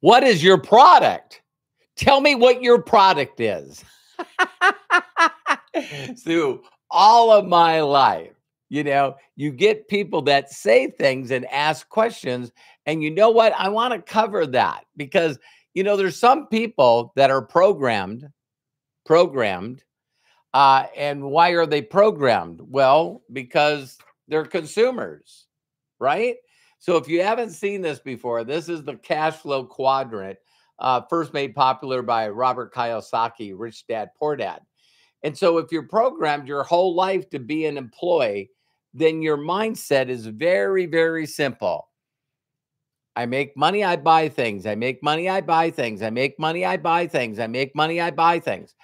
What is your product? Tell me what your product is. So all of my life, you get people that say things and ask questions. And you know what? I want to cover that because, there's some people that are programmed. And why are they programmed? Well, because they're consumers, right? So if you haven't seen this before, this is the cash flow quadrant, first made popular by Robert Kiyosaki, Rich Dad, Poor Dad. And so if you're programmed your whole life to be an employee, then your mindset is very, very simple. I make money, I buy things. I make money, I buy things. I make money, I buy things. I make money, I buy things.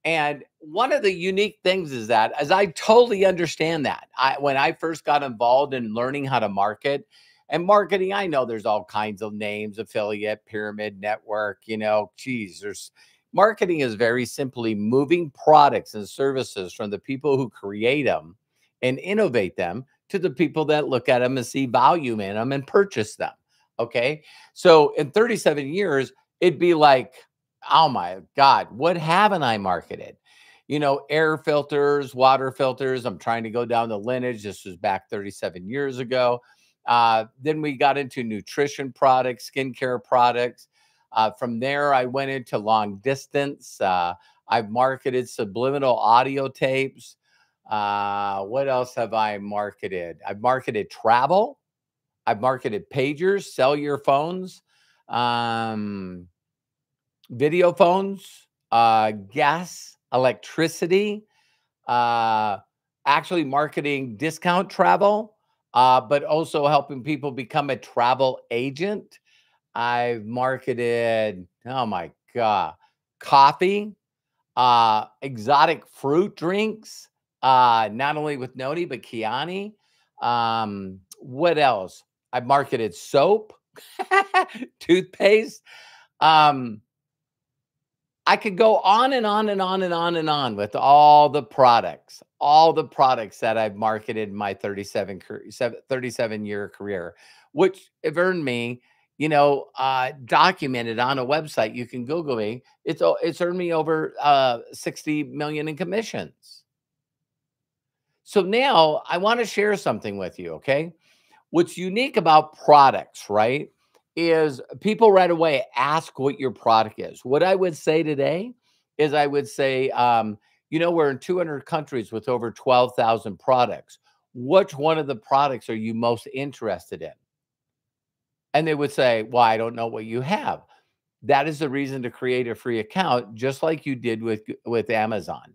And one of the unique things is that, as I totally understand that, when I first got involved in learning how to market and marketing, I know there's all kinds of names, affiliate, pyramid, network, there's marketing is very simply moving products and services from the people who create them and innovate them to the people that look at them and see value in them and purchase them. Okay. So in 37 years, it'd be like, oh my God, what haven't I marketed? Air filters, water filters. I'm trying to go down the lineage. This was back 37 years ago. Then we got into nutrition products, skincare products. From there, I went into long distance. I've marketed subliminal audio tapes. What else have I marketed? I've marketed travel. I've marketed pagers, cellular phones, video phones, gas, electricity, actually marketing discount travel, but also helping people become a travel agent. I've marketed, oh my God, coffee, exotic fruit drinks, not only with Noni, but Kiani. What else? I've marketed soap, toothpaste. I could go on and on and on and on and on with all the products that I've marketed in my 37-year career, which have earned me, documented on a website. You can Google me. It's earned me over 60 million in commissions. So now I want to share something with you. Okay. What's unique about products, right, is people right away ask what your product is. What I would say today is I would say, we're in 200 countries with over 12,000 products. Which one of the products are you most interested in? And they would say, well, I don't know what you have. That is the reason to create a free account, just like you did with Amazon.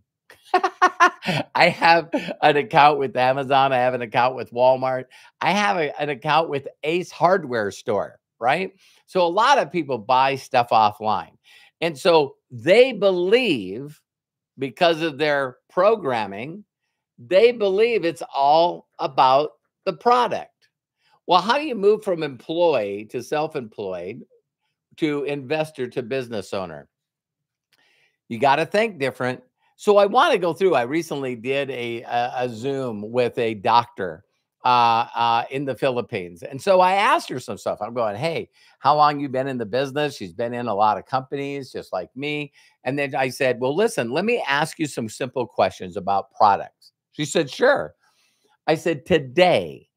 I have an account with Amazon. I have an account with Walmart. I have an account with Ace Hardware Store, right? So a lot of people buy stuff offline. And so they believe, because of their programming, they believe it's all about the product. Well, how do you move from employee to self-employed to investor to business owner? You got to think different. So I want to go through. I recently did a Zoom with a doctor in the Philippines. And so I asked her some stuff. I'm going, hey, how long you been in the business? She's been in a lot of companies just like me. And then I said, well, listen, let me ask you some simple questions about products. She said, sure. I said, today,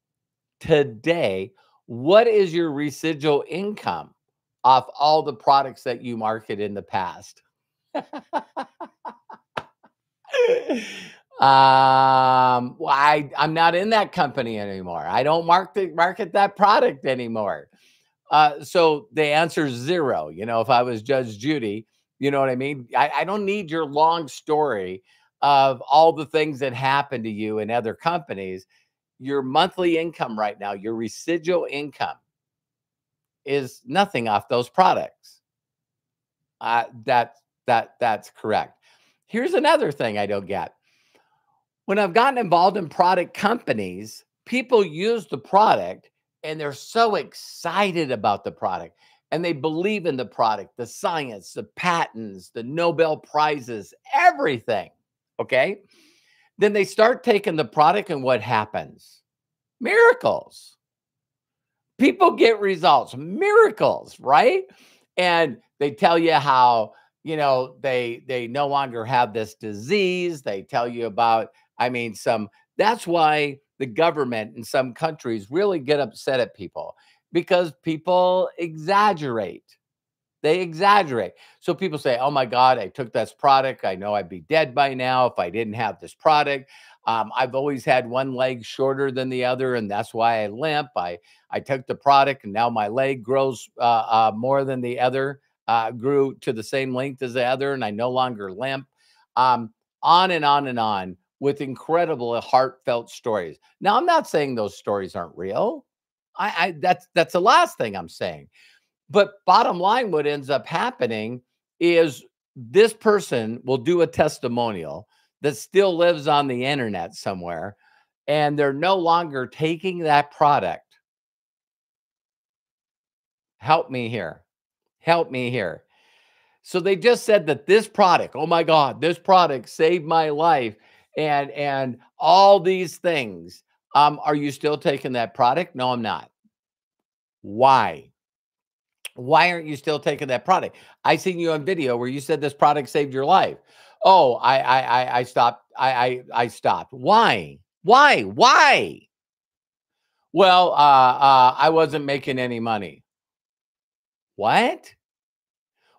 what is your residual income off all the products that you market in the past? Well, I'm not in that company anymore. I don't market that product anymore. So the answer is zero. If I was Judge Judy, you know what I mean? I don't need your long story of all the things that happen to you in other companies. Your monthly income right now, your residual income is nothing off those products. That's correct. Here's another thing I don't get. When I've gotten involved in product companies, people use the product and they're so excited about the product and they believe in the product, the science, the patents, the Nobel Prizes, everything. Okay. Then they start taking the product and what happens? Miracles. People get results, miracles, right? And they tell you how, they no longer have this disease. They tell you about, I mean, that's why the government in some countries really get upset at people, because people exaggerate. They exaggerate. So people say, oh my God, I took this product. I know I'd be dead by now if I didn't have this product. I've always had one leg shorter than the other, and that's why I limp. I took the product, and now my leg grows more than the other, grew to the same length as the other, and I no longer limp. On and on and on with incredible heartfelt stories. Now, I'm not saying those stories aren't real. That's the last thing I'm saying. But bottom line, what ends up happening is this person will do a testimonial that still lives on the internet somewhere, and they're no longer taking that product. Help me here. Help me here. So they just said that this product, oh my God, this product saved my life, and all these things. Are you still taking that product? No, I'm not. Why? Why aren't you still taking that product? I seen you on video where you said this product saved your life. Oh, I stopped. I stopped. Why? Why? Why? Well, I wasn't making any money. What?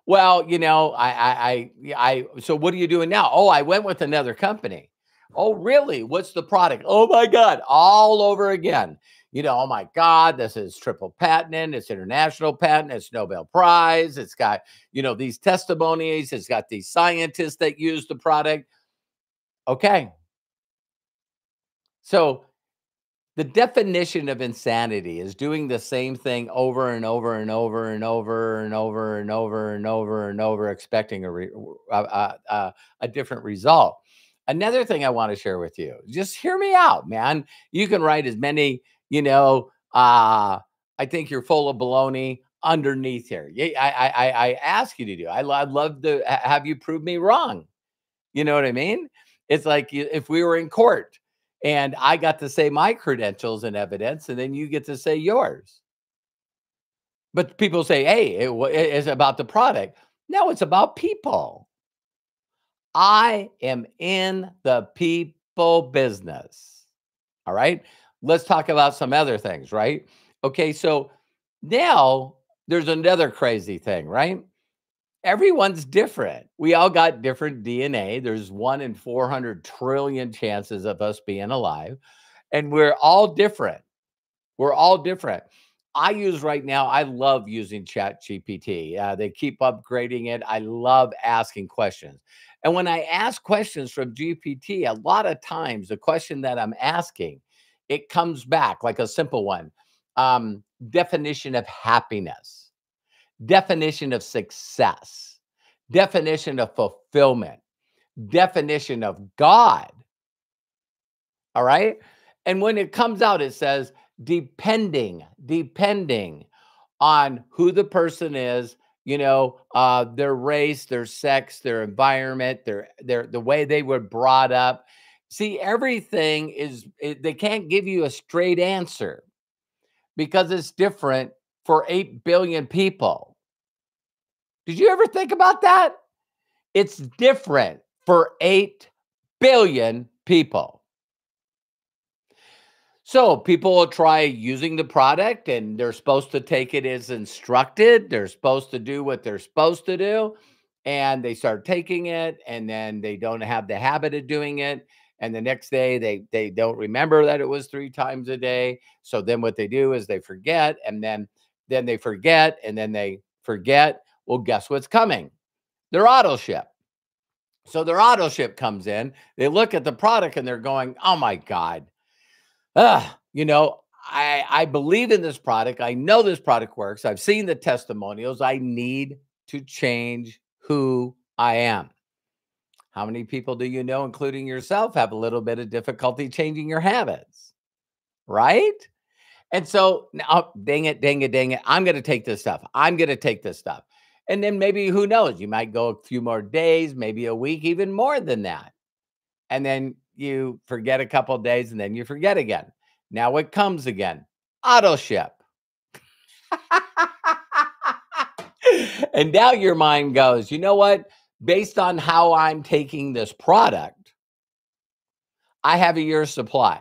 Well, so what are you doing now? Oh, I went with another company. Oh, really? What's the product? Oh my God, all over again. Oh my God, this is triple patent. It's international patent. It's Nobel Prize. It's got, these testimonies. It's got these scientists that use the product. Okay. So the definition of insanity is doing the same thing over and over and over and over and over and over and over and over, expecting a different result. Another thing I want to share with you, just hear me out, man. You can write as many, I think you're full of baloney underneath here. I ask you to do. I'd love to have you prove me wrong. You know what I mean? It's like if we were in court and I got to say my credentials and evidence, and then you get to say yours. But people say, hey, it's about the product. No, it's about people. I am in the people business. All right. Let's talk about some other things, right? Okay. So now there's another crazy thing, right? Everyone's different. We all got different DNA. There's 1 in 400 trillion chances of us being alive, and we're all different. We're all different. I love using Chat GPT. They keep upgrading it. I love asking questions. And when I ask questions from GPT, a lot of times the question that I'm asking, it comes back like a simple one. Definition of happiness, definition of success, definition of fulfillment, definition of God. All right. And when it comes out, it says, depending on who the person is, their race, their sex, their environment, the way they were brought up. See, everything they can't give you a straight answer because it's different for 8 billion people. Did you ever think about that? It's different for 8 billion people. So people will try using the product and they're supposed to take it as instructed. They're supposed to do what they're supposed to do. And they start taking it and then they don't have the habit of doing it. And the next day they don't remember that it was 3 times a day. So then what they do is they forget, and then they forget, and then they forget. Well, guess what's coming? Their auto ship. So their auto ship comes in. They look at the product and they're going, oh my God. I believe in this product. I know this product works. I've seen the testimonials. I need to change who I am. How many people do you know, including yourself, have a little bit of difficulty changing your habits? Right? And so now, dang it. I'm going to take this stuff. I'm going to take this stuff. And then maybe, who knows, you might go a few more days, maybe a week, even more than that. And then you forget a couple of days, and then you forget again. Now it comes again. Auto ship. And now your mind goes, you know what? Based on how I'm taking this product, I have a year's supply.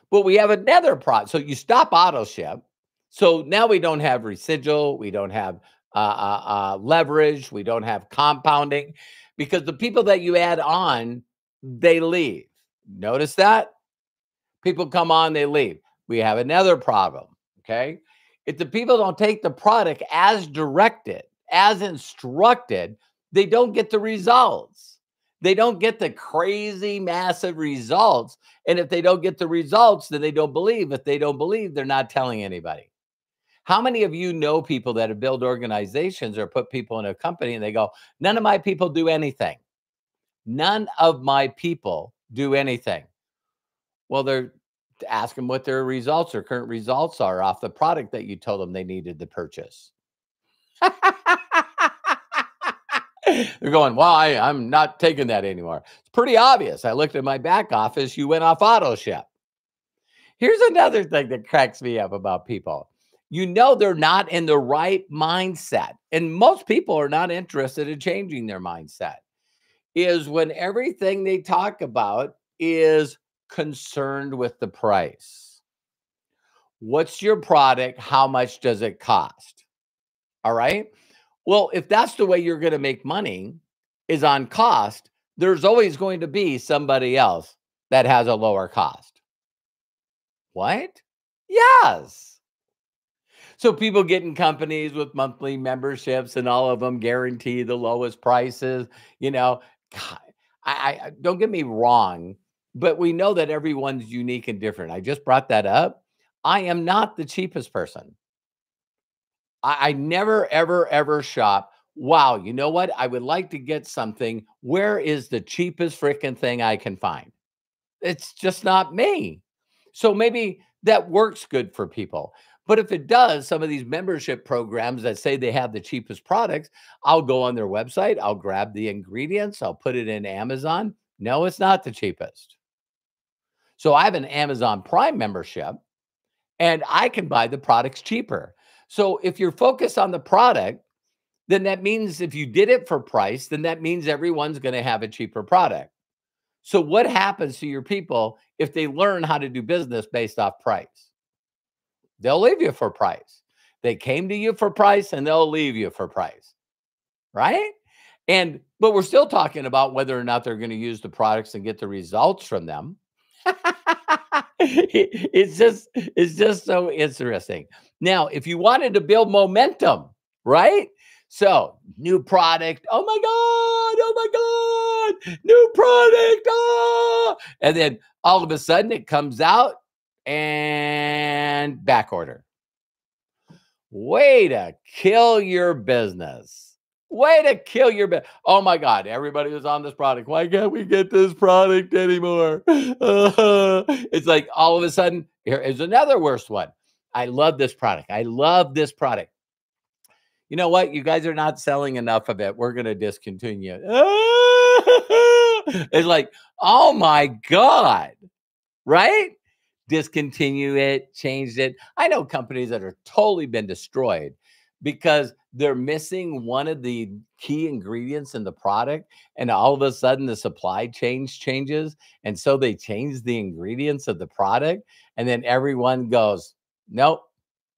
But we have another product. So you stop auto ship. So now we don't have residual. We don't have leverage. We don't have compounding because the people that you add on, they leave. Notice that? People come on, they leave. We have another problem. Okay. If the people don't take the product as directed, as instructed, they don't get the results. They don't get the crazy, massive results. And if they don't get the results, then they don't believe. If they don't believe, they're not telling anybody. How many of you know people that have built organizations or put people in a company and they go, none of my people do anything. None of my people do anything. Well, they're ask them what their results or current results are off the product that you told them they needed to purchase. They're going, well, I'm not taking that anymore. It's pretty obvious. I looked at my back office. You went off auto ship. Here's another thing that cracks me up about people. You know, they're not in the right mindset. And most people are not interested in changing their mindset. Is when everything they talk about is concerned with the price. What's your product? How much does it cost? All right. Well, if that's the way you're going to make money is on cost, there's always going to be somebody else that has a lower cost. What? Yes. So people get in companies with monthly memberships and all of them guarantee the lowest prices. You know, God, I don't get me wrong, but we know that everyone's unique and different. I just brought that up. I am not the cheapest person. I never, ever, ever shop. Wow, you know what? I would like to get something. Where is the cheapest freaking thing I can find? It's just not me. So maybe that works good for people. But if it does, some of these membership programs that say they have the cheapest products, I'll go on their website, I'll grab the ingredients, I'll put it in Amazon. No, it's not the cheapest. So I have an Amazon Prime membership and I can buy the products cheaper. So if you're focused on the product, then that means if you did it for price, then that means everyone's going to have a cheaper product. So what happens to your people if they learn how to do business based off price? They'll leave you for price. They came to you for price and they'll leave you for price, right? But we're still talking about whether or not they're going to use the products and get the results from them. It's just so interesting. Now, if you wanted to build momentum, right? So, new product. Oh my God. New product. Oh. And then all of a sudden it comes out and back order. Way to kill your business. Way to kill your business. Oh my God, everybody was on this product. Why can't we get this product anymore? It's like all of a sudden, here is another worst one. I love this product. I love this product. You know what? You guys are not selling enough of it. We're going to discontinue. It's like, oh my God, right? Discontinue it, changed it. I know companies that are totally been destroyed because they're missing one of the key ingredients in the product. And all of a sudden the supply chain changes. And so they change the ingredients of the product. And then everyone goes, nope,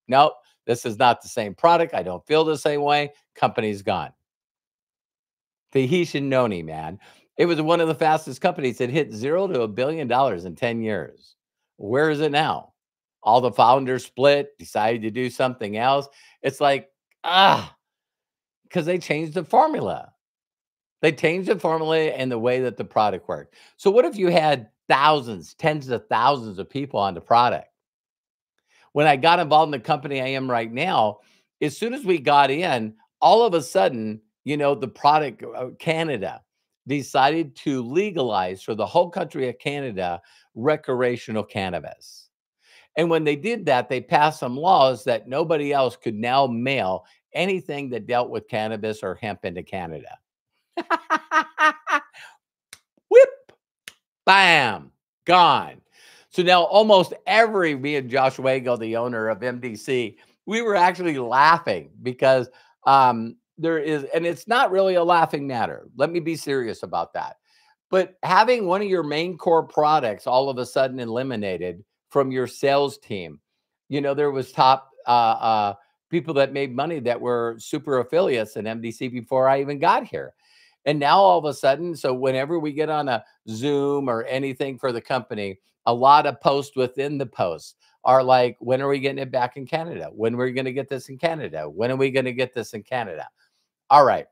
nope, this is not the same product. I don't feel the same way. Company's gone. Tahitian Noni, man. It was one of the fastest companies. It hit $0 to $1 billion in 10 years. Where is it now? All the founders split, decided to do something else. It's like, because they changed the formula. They changed the formula and the way that the product worked. So what if you had thousands, tens of thousands of people on the product? When I got involved in the company I am right now, as soon as we got in, all of a sudden, you know, the product, Canada, decided to legalize for the whole country of Canada recreational cannabis. And when they did that, they passed some laws that nobody else could now mail anything that dealt with cannabis or hemp into Canada. Whip, bam, gone. So now almost me and Josh Wago, the owner of MDC, we were actually laughing because There is, and it's not really a laughing matter. Let me be serious about that. But having one of your main core products all of a sudden eliminated from your sales team, there was top people that made money that were super affiliates in MDC before I even got here. And now all of a sudden, so whenever we get on a Zoom or anything for the company, a lot of posts within the posts are like, when are we getting it back in Canada? When are we going to get this in Canada? When are we going to get this in Canada? All right,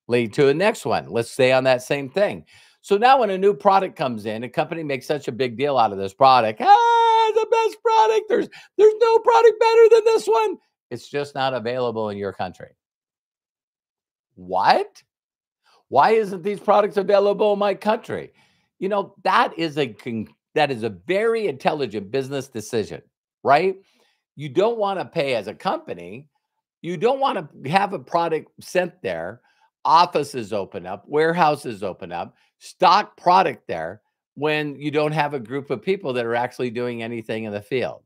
lead to the next one. Let's stay on that same thing. So now when a new product comes in, a company makes such a big deal out of this product. The best product. There's no product better than this one. It's just not available in your country. What? Why isn't these products available in my country? That is a very intelligent business decision, right? You don't want to pay as a company. You don't want to have a product sent there, offices open up, warehouses open up, stock product there when you don't have a group of people that are actually doing anything in the field.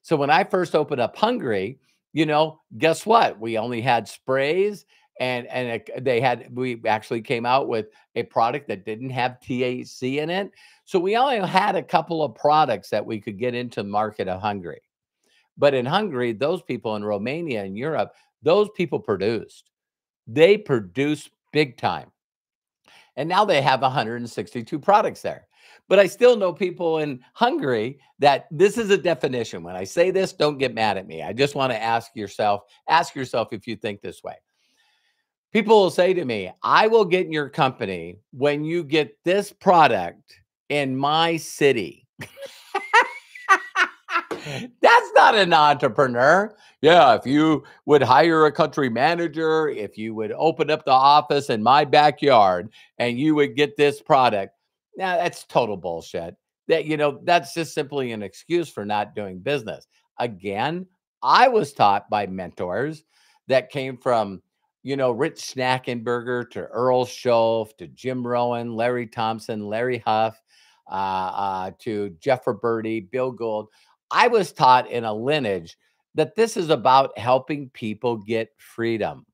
So when I first opened up Hungary, guess what? We only had sprays and we actually came out with a product that didn't have THC in it. So we only had a couple of products that we could get into the market of Hungary. But in Hungary, those people in Romania and Europe, those people produced. They produced big time. And now they have 162 products there. But I still know people in Hungary that this is a definition. When I say this, don't get mad at me. I just want to ask yourself if you think this way. People will say to me, I will get in your company when you get this product in my city. That's not an entrepreneur. Yeah, if you would hire a country manager, if you would open up the office in my backyard and you would get this product. Now, that's total bullshit. That's just simply an excuse for not doing business. Again, I was taught by mentors that came from, Rich Snackenberger to Earl Schoaf to Jim Rohn, Larry Thompson, Larry Huff, to Jeff Roberti, Bill Gould. I was taught in a lineage that this is about helping people get freedom,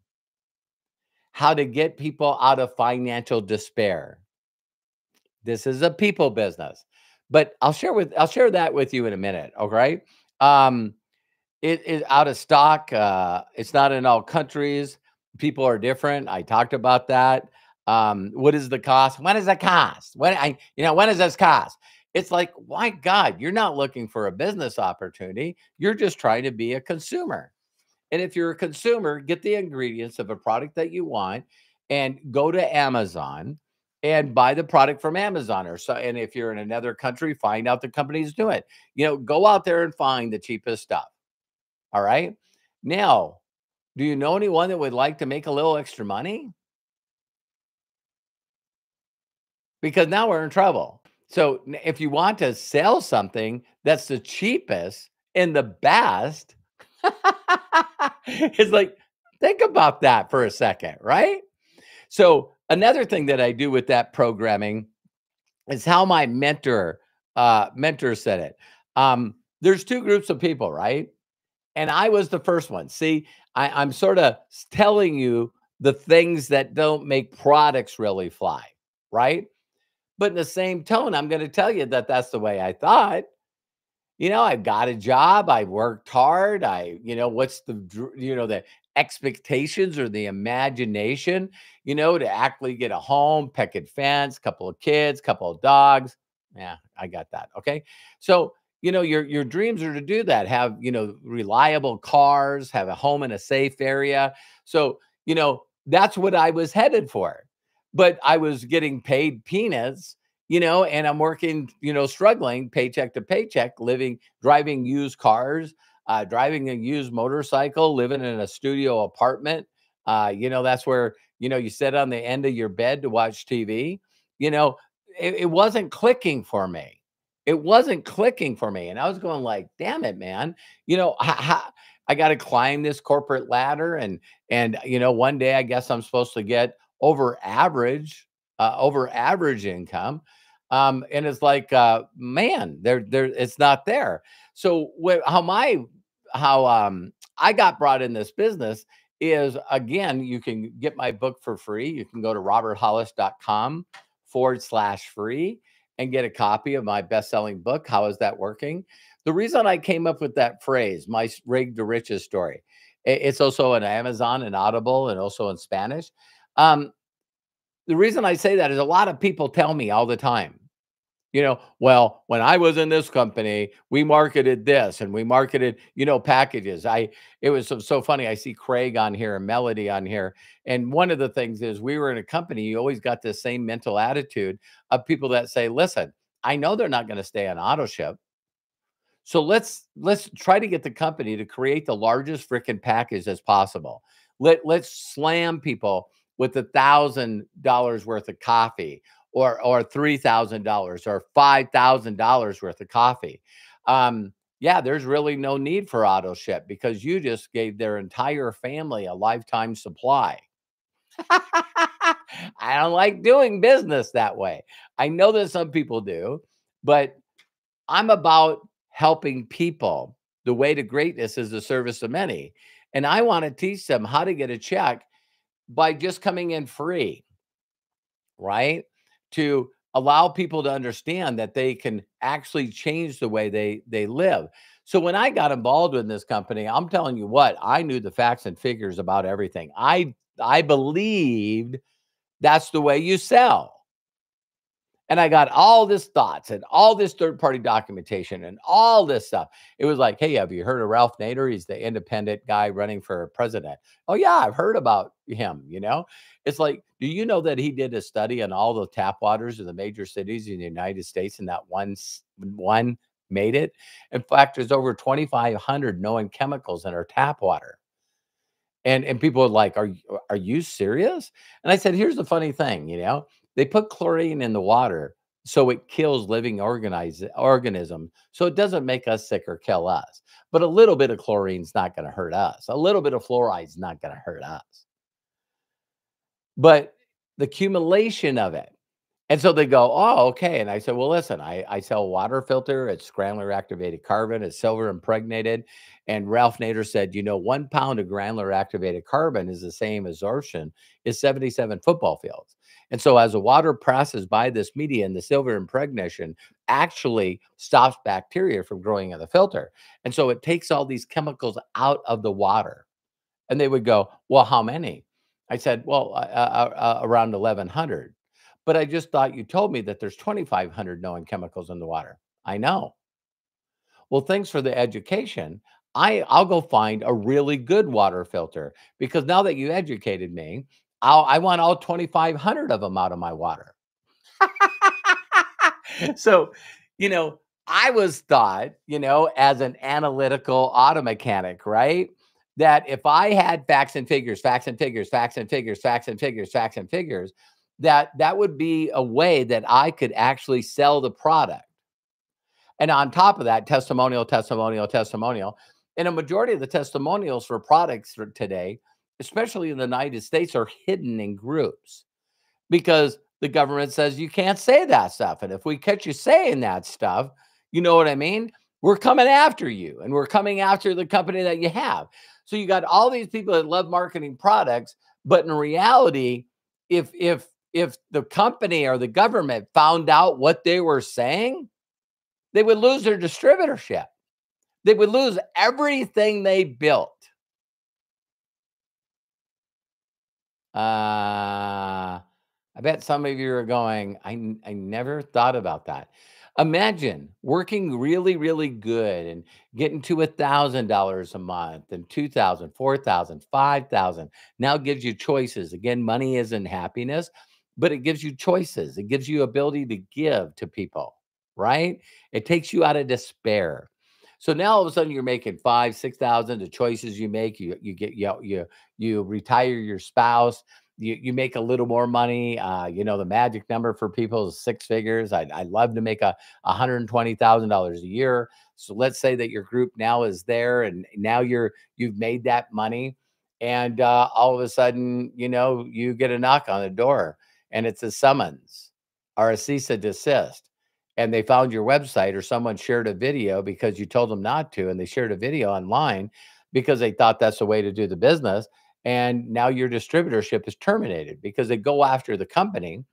how to get people out of financial despair. This is a people business, but I'll share that with you in a minute. Okay. It is out of stock. It's not in all countries. People are different. I talked about that. What is the cost? When does it cost? When does this cost? It's like, my God, you're not looking for a business opportunity. You're just trying to be a consumer. And if you're a consumer, get the ingredients of a product that you want and go to Amazon and buy the product from Amazon and if you're in another country, find out the companies do it. Go out there and find the cheapest stuff. All right. Now, do you know anyone that would like to make a little extra money? Because now we're in trouble. So if you want to sell something that's the cheapest and the best, it's like, think about that for a second, right? So another thing that I do with that programming is how my mentor said it. There's two groups of people, right? And I was the first one. See, I'm sort of telling you the things that don't make products really fly, right? But in the same tone, I'm going to tell you that that's the way I thought. I've got a job. I worked hard. What's the expectations or the imagination, to actually get a home, picket fence, couple of kids, couple of dogs. Yeah, I got that. Okay. So, your dreams are to do that, have, reliable cars, have a home in a safe area. So, that's what I was headed for. But I was getting paid peanuts, and I'm working, struggling paycheck to paycheck, driving used cars, driving a used motorcycle, living in a studio apartment. That's where, you sit on the end of your bed to watch TV. It wasn't clicking for me. It wasn't clicking for me. And I was going like, damn it, man. I got to climb this corporate ladder. And one day I guess I'm supposed to get over average income. And it's like, man, there, it's not there. So how I got brought in this business is, again, you can get my book for free. You can go to roberthollis.com/free and get a copy of my best-selling book. How is that working? The reason I came up with that phrase, my rig to riches story, it's also on Amazon and Audible and also in Spanish. Um, the reason I say that is a lot of people tell me all the time, well, when I was in this company, we marketed this and we marketed, packages. It was so funny. I see Craig on here and Melody on here. And one of the things is we were in a company, you always got this same mental attitude of people that say, listen, I know they're not going to stay on auto ship. So let's try to get the company to create the largest freaking package as possible. Let's slam people with $1,000 worth of coffee or $3,000 or $5,000 worth of coffee. Yeah, there's really no need for auto ship because you just gave their entire family a lifetime supply. I don't like doing business that way. I know that some people do, but I'm about helping people. The way to greatness is the service of many. And I want to teach them how to get a check by just coming in free, right? To allow people to understand that they can actually change the way they live. So when I got involved in this company, I'm telling you what, I knew the facts and figures about everything. I believed that's the way you sell. And I got all this thoughts and all this third-party documentation and all this stuff. It was like, hey, have you heard of Ralph Nader? He's the independent guy running for president. Oh, yeah, I've heard about him, It's like, do you know that he did a study on all the tap waters of the major cities in the United States and that one made it? In fact, there's over 2,500 known chemicals in our tap water. And people are like, are you serious? And I said, here's the funny thing, they put chlorine in the water so it kills living organisms. So it doesn't make us sick or kill us. But a little bit of chlorine's not going to hurt us. A little bit of fluoride's not going to hurt us. But the accumulation of it. And so they go, oh, okay. And I said, well, listen, I sell a water filter. It's granular activated carbon. It's silver impregnated. And Ralph Nader said, 1 pound of granular activated carbon is the same absorption as 77 football fields. And so as the water passes by this medium, the silver impregnation actually stops bacteria from growing in the filter. And so it takes all these chemicals out of the water. And they would go, well, how many? I said, well, around 1,100. But I just thought you told me that there's 2,500 known chemicals in the water. I know. Well, thanks for the education. I'll go find a really good water filter because now that you educated me, I want all 2,500 of them out of my water. So, I was thought, as an analytical auto mechanic, right? That if I had facts and figures, facts and figures, facts and figures, facts and figures, facts and figures, that would be a way that I could actually sell the product. And on top of that, testimonial, testimonial, testimonial. And a majority of the testimonials for products for today, especially in the United States, are hidden in groups because the government says you can't say that stuff. And if we catch you saying that stuff, you know what I mean? We're coming after you and we're coming after the company that you have. So you got all these people that love marketing products, but in reality, if the company or the government found out what they were saying, they would lose their distributorship. They would lose everything they built. I bet some of you are going, I never thought about that. Imagine working really, really good and getting to $1,000 a month and 2,000, 4,000, 5,000. Now gives you choices. Again, money isn't happiness, but it gives you choices. It gives you ability to give to people, right? It takes you out of despair. So now all of a sudden you're making 5, 6,000. The choices you make, you get you retire your spouse. You make a little more money. The magic number for people is 6 figures. I love to make $120,000 a year. So let's say that your group now is there, and now you've made that money, and all of a sudden, you get a knock on the door, and it's a summons or a cease and desist. And they found your website or someone shared a video because you told them not to, and they shared a video online because they thought that's the way to do the business. And now your distributorship is terminated because they go after the company.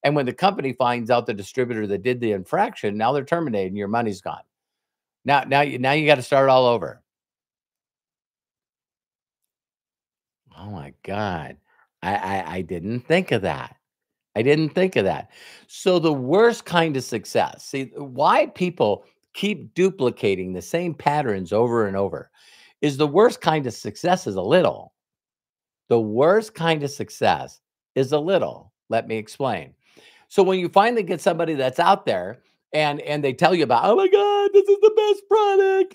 And when the company finds out the distributor that did the infraction, now they're terminated and your money's gone. Now you got to start all over. Oh my God. I didn't think of that. I didn't think of that. So the worst kind of success, see why people keep duplicating the same patterns over and over is the worst kind of success is a little. The worst kind of success is a little. Let me explain. So when you finally get somebody that's out there and they tell you about, oh my God, this is the best product,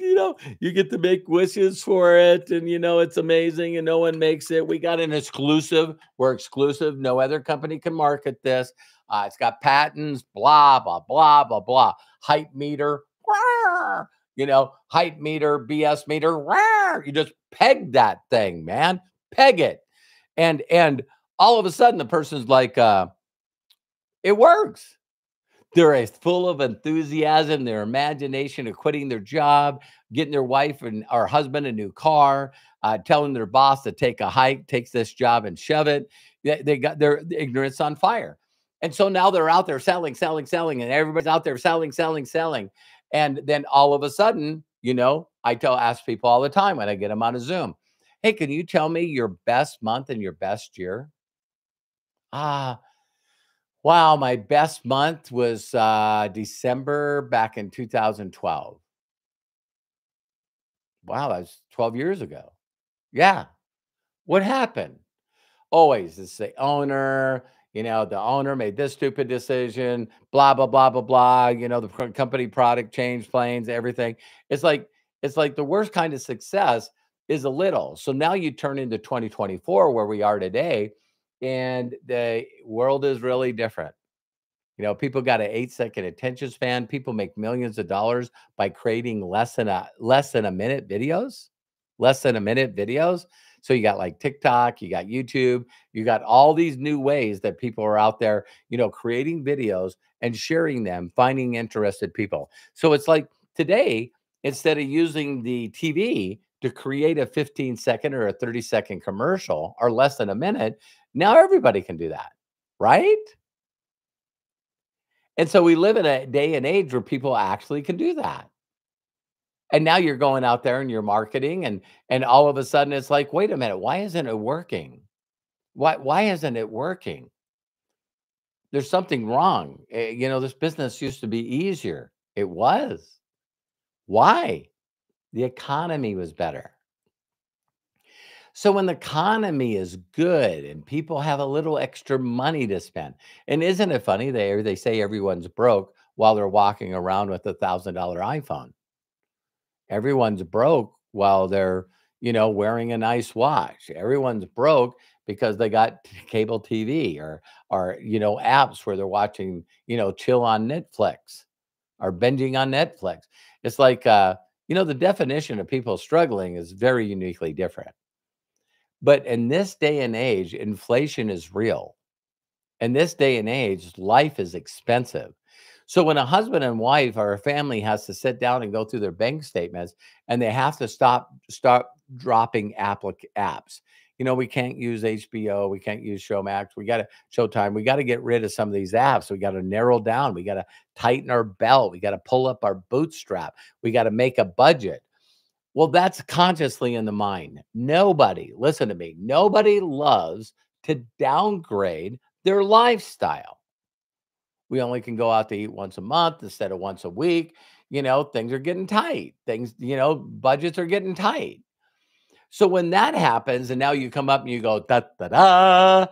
you get to make wishes for it, and it's amazing, and no one makes it. We got an exclusive. We're exclusive. No other company can market this. It's got patents, blah, blah, blah, blah, blah. Height meter, height meter, BS meter. You just peg that thing, man. Peg it. And all of a sudden the person's like, it works. They're full of enthusiasm, their imagination of quitting their job, getting their wife or husband a new car, telling their boss to take a hike, takes this job and shove it. They got their ignorance on fire. And so now they're out there selling, selling, selling, and everybody's out there selling, selling, selling. And then all of a sudden, ask people all the time when I get them on a Zoom, hey, can you tell me your best month and your best year? Ah, wow, my best month was December back in 2012. Wow, that's 12 years ago. Yeah. What happened? Always it's the owner, the owner made this stupid decision, blah, blah, blah, blah, blah. The company product changed planes, everything. It's like, it's like the worst kind of success is a little. So now you turn into 2024 where we are today, and the world is really different. People got an 8-second attention span. People make millions of dollars by creating less than a minute videos, less than a minute videos. So you got like TikTok, you got YouTube, you got all these new ways that people are out there, creating videos and sharing them, finding interested people. So it's like today, instead of using the TV to create a 15-second or a 30-second commercial or less than a minute, now everybody can do that, right? And so we live in a day and age where people actually can do that. And now you're going out there and you're marketing, and all of a sudden it's like, wait a minute, why isn't it working? Why isn't it working? There's something wrong. This business used to be easier. It was. Why? The economy was better. So when the economy is good and people have a little extra money to spend, and isn't it funny they say everyone's broke while they're walking around with $1,000 iPhone? Everyone's broke while they're, wearing a nice watch. Everyone's broke because they got cable TV or apps where they're watching, chill on Netflix or binging on Netflix. It's like, the definition of people struggling is very uniquely different. But in this day and age, inflation is real. In this day and age, life is expensive. So when a husband and wife or a family has to sit down and go through their bank statements, and they have to start dropping apps. We can't use HBO, we can't use Showmax, we got to Showtime. We got to get rid of some of these apps. We got to narrow down. We got to tighten our belt. We got to pull up our bootstrap. We got to make a budget. Well, that's consciously in the mind. Nobody, listen to me, nobody loves to downgrade their lifestyle. We only can go out to eat once a month instead of once a week. Things are getting tight. Budgets are getting tight. So when that happens, and now you come up and you go, da, da, da,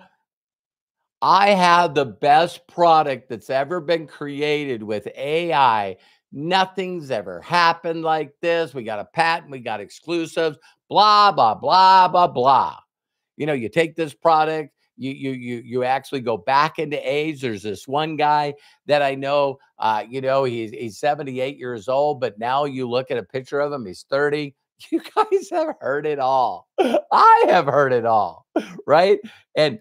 I have the best product that's ever been created with AI. Nothing's ever happened like this. We got a patent, we got exclusives, blah, blah, blah, blah, blah. You take this product, you actually go back into age. There's this one guy that I know, he's 78 years old, but now you look at a picture of him, he's 30. You guys have heard it all. I have heard it all, right? And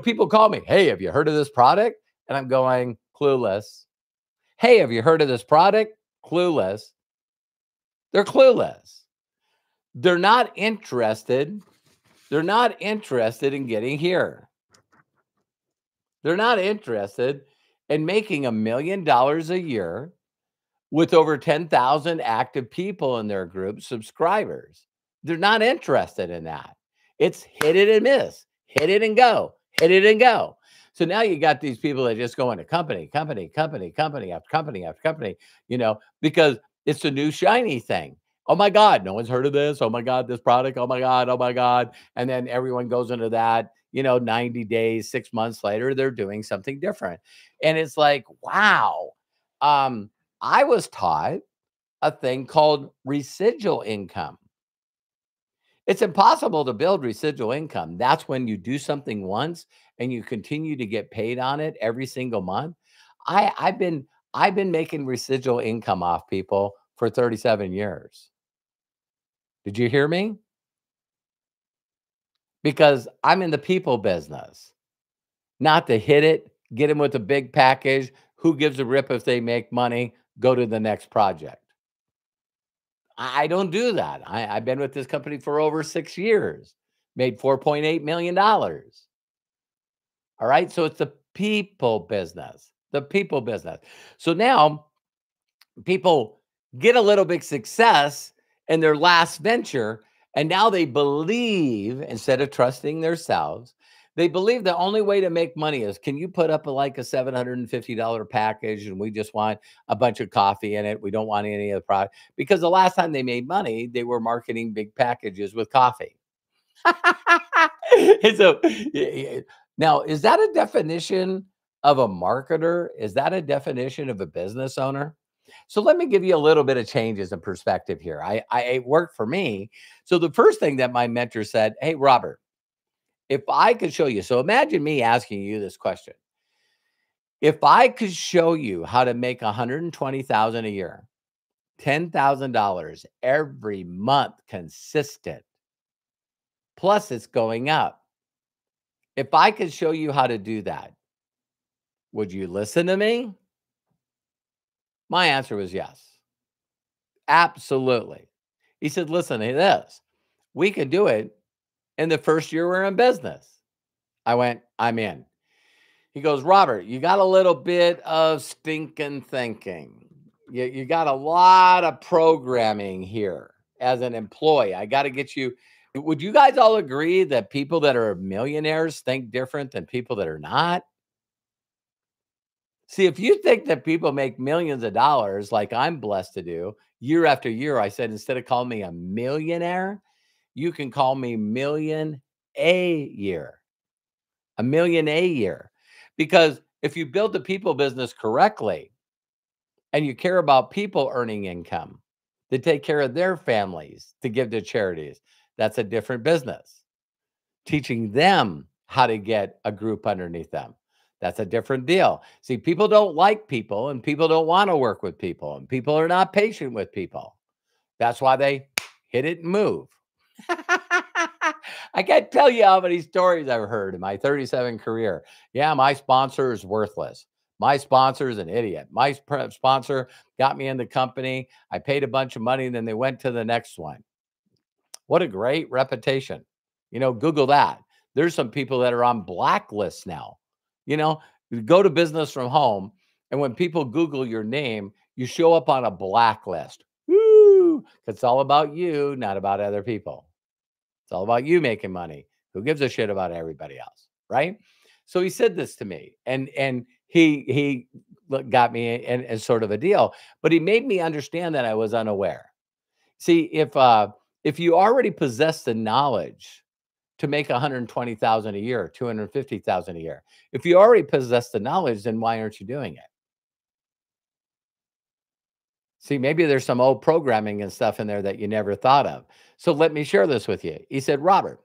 people call me, hey, have you heard of this product? And I'm going, clueless. Hey, have you heard of this product? Clueless. They're clueless. They're not interested. They're not interested in getting here. They're not interested in making $1 million a year with over 10,000 active people in their group, subscribers. They're not interested in that. It's hit it and miss, hit it and go, hit it and go. So now you got these people that just go into company after company, because it's a new shiny thing. Oh my God, no one's heard of this. Oh my God, this product. Oh my God, oh my God. And then everyone goes into that, 90 days, 6 months later, they're doing something different. And it's like, wow. I was taught a thing called residual income. It's impossible to build residual income. That's when you do something once and you continue to get paid on it every single month. I've been making residual income off people for 37 years. Did you hear me? Because I'm in the people business, not to hit it, get them with a big package. Who gives a rip if they make money? Go to the next project. I don't do that. I've been with this company for over 6 years, made $4.8 million. All right. So it's the people business, the people business. So now people get a little bit success in their last venture, and now they believe, instead of trusting themselves, they believe the only way to make money is, can you put up like a $750 package and we just want a bunch of coffee in it? We don't want any of the product. Because the last time they made money, they were marketing big packages with coffee. And so now, is that a definition of a marketer? Is that a definition of a business owner? So let me give you a little bit of changes in perspective here. It worked for me. So the first thing that my mentor said, hey, Robert, if I could show you, so imagine me asking you this question. If I could show you how to make 120,000 a year, $10,000 every month consistent, plus it's going up. If I could show you how to do that, would you listen to me? My answer was yes. Absolutely. He said, listen to this. We could do it in the first year we're in business. I went, I'm in. He goes, Robert, you got a little bit of stinking thinking. You got a lot of programming here as an employee. I got to get you. Would you guys all agree that people that are millionaires think different than people that are not? See, if you think that people make millions of dollars like I'm blessed to do year after year, I said, instead of calling me a millionaire, you can call me million a year, a million a year. Because if you build the people business correctly and you care about people earning income to take care of their families, to give to charities, that's a different business. Teaching them how to get a group underneath them, that's a different deal. See, people don't like people and people don't want to work with people and people are not patient with people. That's why they hit it and move. I can't tell you how many stories I've heard in my 37 career. Yeah, my sponsor is worthless. My sponsor is an idiot. My sponsor got me in the company. I paid a bunch of money and then they went to the next one. What a great reputation. Google that. There's some people that are on blacklists now. You go to business from home, and when people Google your name, you show up on a blacklist. Woo! It's all about you, not about other people. It's all about you making money. Who gives a shit about everybody else, right? So he said this to me, and he got me in sort of a deal, but he made me understand that I was unaware. See, if you already possess the knowledge to make 120,000 a year, 250,000 a year, if you already possess the knowledge, then why aren't you doing it? See, maybe there's some old programming and stuff in there that you never thought of. So let me share this with you. He said, Robert,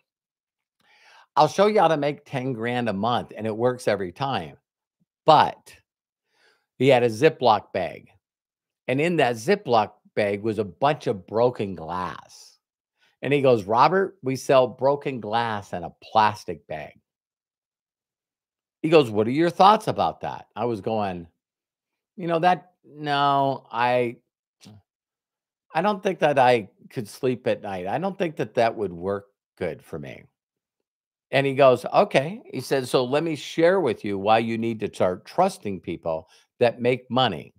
I'll show you how to make 10 grand a month and it works every time. But he had a Ziploc bag. And in that Ziploc bag was a bunch of broken glass. And he goes, Robert, we sell broken glass in a plastic bag. He goes, what are your thoughts about that? I was going, no, I don't think that I could sleep at night. I don't think that that would work good for me." And he goes, "Okay." He said, "So let me share with you why you need to start trusting people that make money.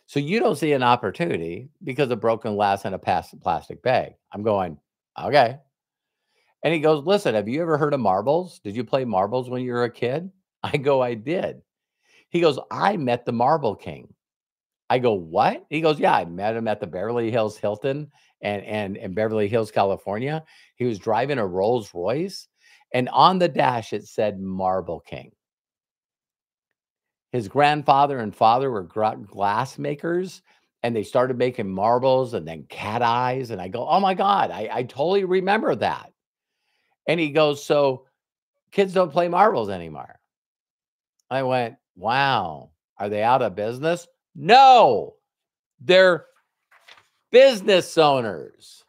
So you don't see an opportunity because of broken glass in a plastic bag." I'm going, "Okay." And he goes, "Listen, have you ever heard of marbles? Did you play marbles when you were a kid?" I go, "I did." He goes, "I met the Marble King." I go, "What?" He goes, "Yeah, I met him at the Beverly Hills Hilton and in Beverly Hills, California. He was driving a Rolls Royce, and on the dash it said Marble King." His grandfather and father were glass makers, and they started making marbles and then cat eyes. And I go, "Oh my God, I totally remember that." And he goes, "So kids don't play marbles anymore." I went, "Wow. Are they out of business?" "No, they're business owners."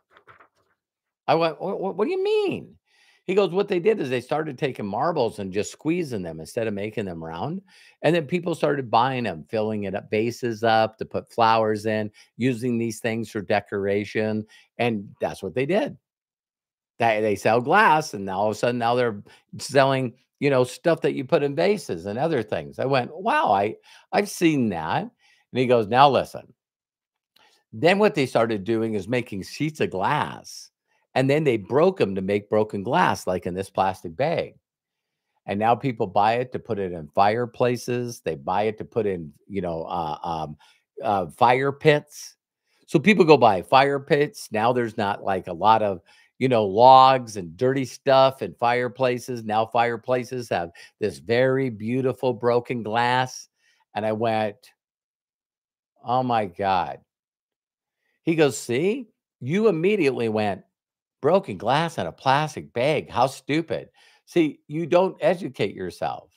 I went, What do you mean?" He goes, "What they did is they started taking marbles and just squeezing them instead of making them round. And then people started buying them, filling it up, bases up to put flowers in, using these things for decoration. And that's what they did. They sell glass, and now all of a sudden now they're selling, stuff that you put in vases and other things." I went, "Wow, I've seen that." And he goes, "Now listen. Then what they started doing is making sheets of glass, and then they broke them to make broken glass, like in this plastic bag. And now people buy it to put it in fireplaces. They buy it to put in, fire pits. So people go buy fire pits. Now there's not like a lot of, logs and dirty stuff in fireplaces. Now fireplaces have this very beautiful broken glass." And I went, "Oh my God." He goes, "See, you immediately went, 'Broken glass in a plastic bag. How stupid.'" See, you don't educate yourself.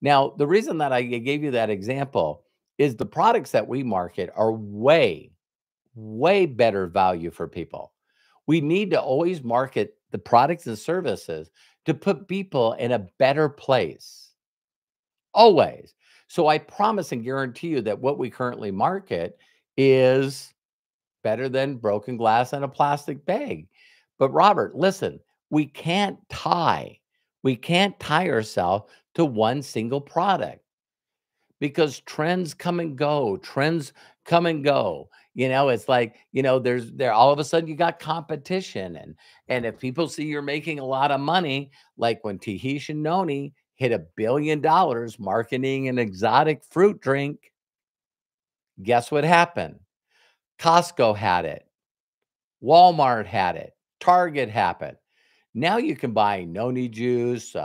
Now, the reason that I gave you that example is the products that we market are way, way better value for people. We need to always market the products and services to put people in a better place. Always. So I promise and guarantee you that what we currently market is better than broken glass in a plastic bag. But Robert, listen, we can't tie ourselves to one single product because trends come and go. Trends come and go. It's like, there all of a sudden you got competition. And if people see you're making a lot of money, like when Tahitian Noni hit $1 billion marketing an exotic fruit drink, guess what happened? Costco had it. Walmart had it. Target happened. Now you can buy noni juice,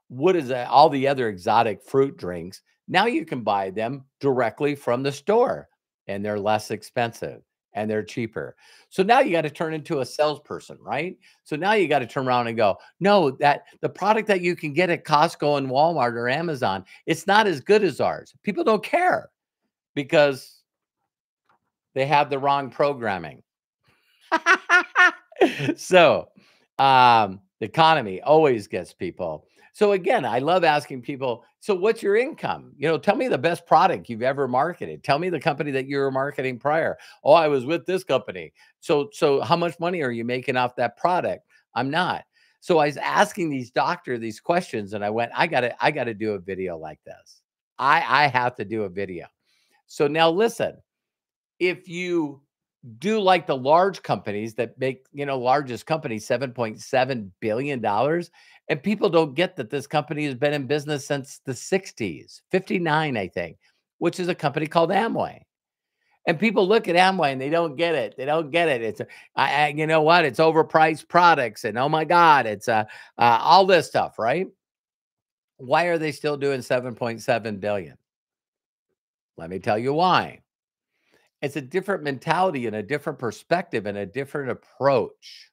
what is that? All the other exotic fruit drinks. Now you can buy them directly from the store, and they're less expensive and they're cheaper. So now you got to turn into a salesperson, right? So now you got to turn around and go, "No, that the product that you can get at Costco and Walmart or Amazon, it's not as good as ours." People don't care because they have the wrong programming. So, the economy always gets people. So again, I love asking people, "So what's your income? Tell me the best product you've ever marketed. Tell me the company that you were marketing prior." "Oh, I was with this company." So how much money are you making off that product?" "I'm not." So I was asking these questions, and I went, I gotta do a video like this. I have to do a video. So now listen, if you do like the large companies that make, largest company, $7.7 billion. And people don't get that this company has been in business since the 60s, 59, I think, which is a company called Amway. And people look at Amway and they don't get it. They don't get it. You know what? It's overpriced products. And oh my God, it's all this stuff, right? Why are they still doing 7.7 billion? Let me tell you why. It's a different mentality and a different perspective and a different approach.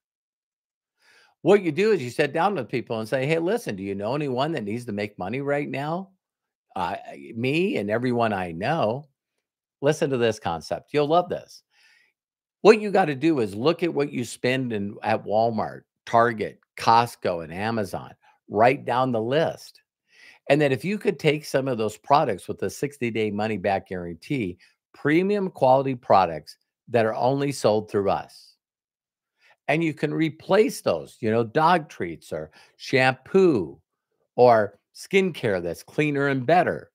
What you do is you sit down with people and say, "Hey, listen, do you know anyone that needs to make money right now?" Me and everyone I know. Listen to this concept. You'll love this. What you got to do is look at what you spend at Walmart, Target, Costco, and Amazon. Write down the list. And then if you could take some of those products with a 60-day money back guarantee, premium quality products that are only sold through us. and you can replace those, dog treats or shampoo or skincare that's cleaner and better.